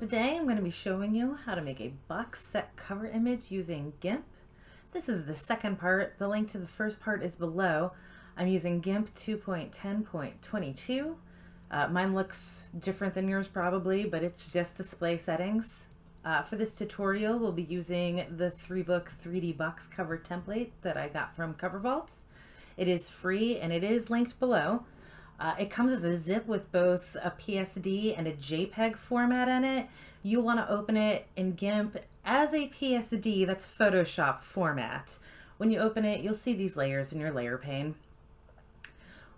Today I'm going to be showing you how to make a box set cover image using GIMP. This is the second part. The link to the first part is below. I'm using GIMP 2.10.22. Mine looks different than yours probably, but it's just display settings. For this tutorial, we'll be using the 3-book 3D box cover template that I got from CoverVault. It is free and it is linked below. It comes as a zip with both a PSD and a JPEG format in it. You'll want to open it in GIMP as a PSD, that's Photoshop format. When you open it, you'll see these layers in your layer pane.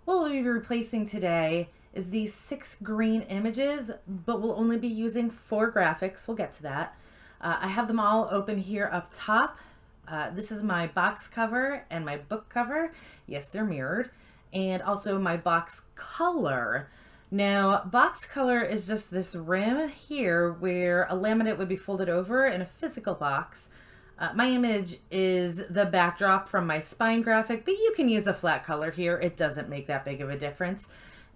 What we'll be replacing today is these 6 green images, but we'll only be using 4 graphics. We'll get to that. I have them all open here up top. This is my box cover and my book cover. Yes, they're mirrored. And also my box color. Now, box color is just this rim here where a laminate would be folded over in a physical box. My image is the backdrop from my spine graphic, but you can use a flat color here. It doesn't make that big of a difference.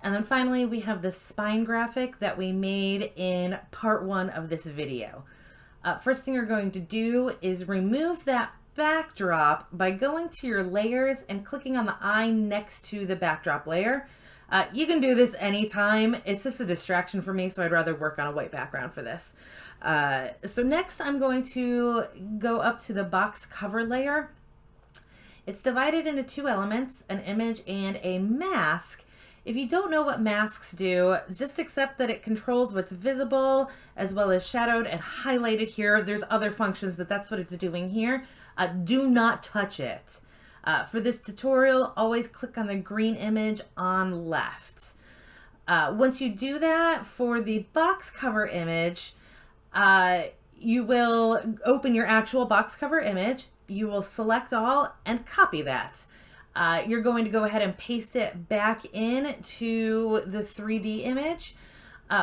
And then finally, we have the spine graphic that we made in part 1 of this video. First thing you're going to do is remove that backdrop by going to your layers and clicking on the eye next to the backdrop layer. You can do this anytime. It's just a distraction for me, so I'd rather work on a white background for this. So next I'm going to go up to the box cover layer. It's divided into 2 elements, an image and a mask. If you don't know what masks do, just accept that it controls what's visible as well as shadowed and highlighted here. There's other functions, but that's what it's doing here. Do not touch it. For this tutorial, always click on the green image on left. Once you do that, for the box cover image, you will open your actual box cover image. You will select all and copy that. You're going to go ahead and paste it back into the 3D image.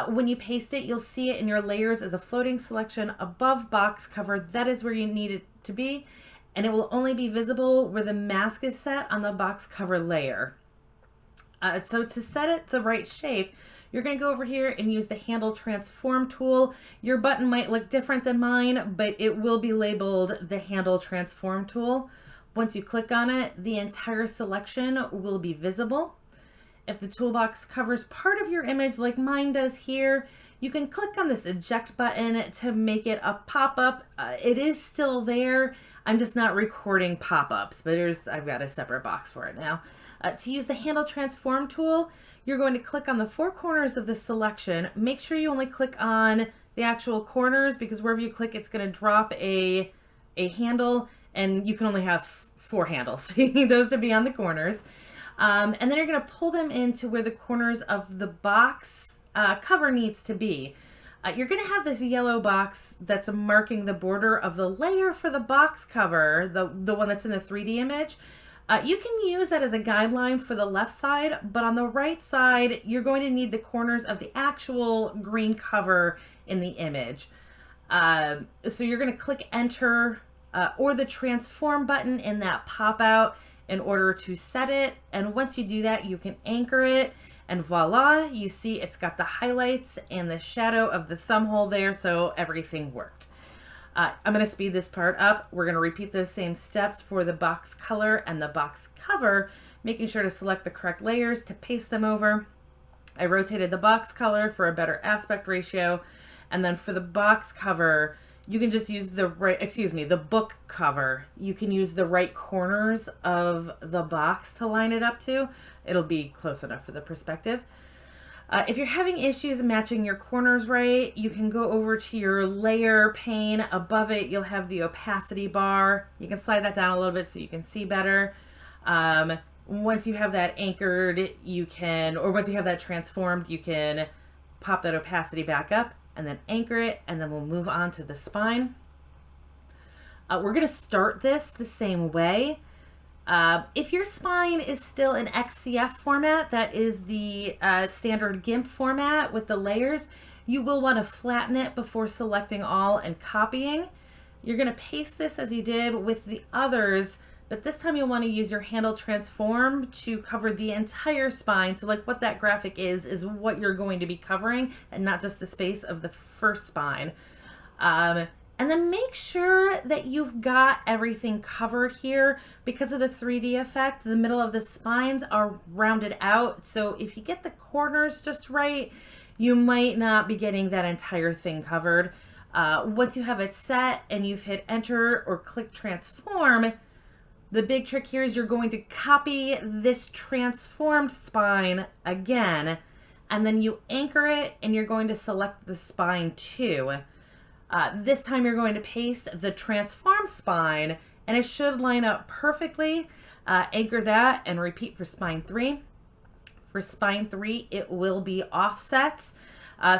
When you paste it, you'll see it in your layers as a floating selection above box cover. That is where you need it to be, and it will only be visible where the mask is set on the box cover layer. So to set it the right shape, you're going to go over here and use the handle transform tool. Your button might look different than mine, but it will be labeled the handle transform tool. Once you click on it, the entire selection will be visible. If the toolbox covers part of your image like mine does here, you can click on this eject button to make it a pop-up. It is still there. I'm just not recording pop-ups, but I've got a separate box for it now. To use the handle transform tool, you're going to click on the 4 corners of the selection. Make sure you only click on the actual corners, because wherever you click, it's going to drop a handle, and you can only have 4 handles. So you need those to be on the corners. And then you're going to pull them into where the corners of the box cover needs to be. You're going to have this yellow box that's marking the border of the layer for the box cover, the one that's in the 3D image. You can use that as a guideline for the left side, but on the right side, you're going to need the corners of the actual green cover in the image. So you're going to click enter or the transform button in that pop-out in order to set it. And once you do that, you can anchor it, and voila, you see it's got the highlights and the shadow of the thumb hole there, so everything worked. I'm going to speed this part up. We're going to repeat those same steps for the box color and the box cover, making sure to select the correct layers to paste them over. I rotated the box color for a better aspect ratio, and then for the box cover, you can just use the book cover. You can use the right corners of the box to line it up to. It'll be close enough for the perspective. If you're having issues matching your corners right, you can go over to your layer pane. Above it, you'll have the opacity bar. You can slide that down a little bit so you can see better. Once you have that anchored, once you have that transformed, you can pop that opacity back up and then anchor it, and then we'll move on to the spine. We're going to start this the same way. If your spine is still in XCF format, that is the standard GIMP format with the layers, you will want to flatten it before selecting all and copying. You're going to paste this as you did with the others but this time you'll want to use your handle transform to cover the entire spine. So like what that graphic is what you're going to be covering and not just the space of the first spine. And then make sure that you've got everything covered here. Because of the 3D effect, the middle of the spines are rounded out. So if you get the corners just right, you might not be getting that entire thing covered. Once you have it set and you've hit enter or click transform, the big trick here is you're going to copy this transformed spine again, and then you anchor it and you're going to select the spine 2. This time you're going to paste the transformed spine and it should line up perfectly. Anchor that and repeat for spine 3. For spine 3, it will be offset.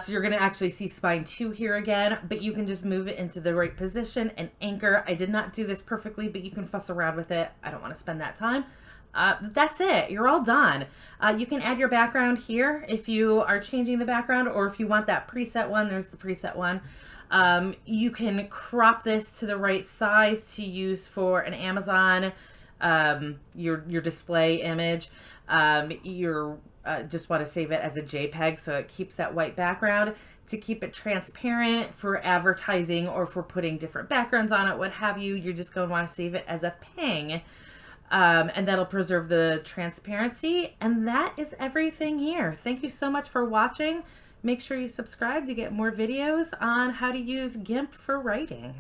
So you're going to actually see spine 2 here again, but you can just move it into the right position and anchor. I did not do this perfectly, but you can fuss around with it. I don't want to spend that time. That's it. You're all done. You can add your background here if you are changing the background, or if you want that preset one, there's the preset one. You can crop this to the right size to use for an Amazon, your display image. Just want to save it as a JPEG so it keeps that white background. To keep it transparent for advertising or for putting different backgrounds on it, what have you, you're just going to want to save it as a ping. And that'll preserve the transparency. And that is everything here. Thank you so much for watching. Make sure you subscribe to get more videos on how to use GIMP for writing.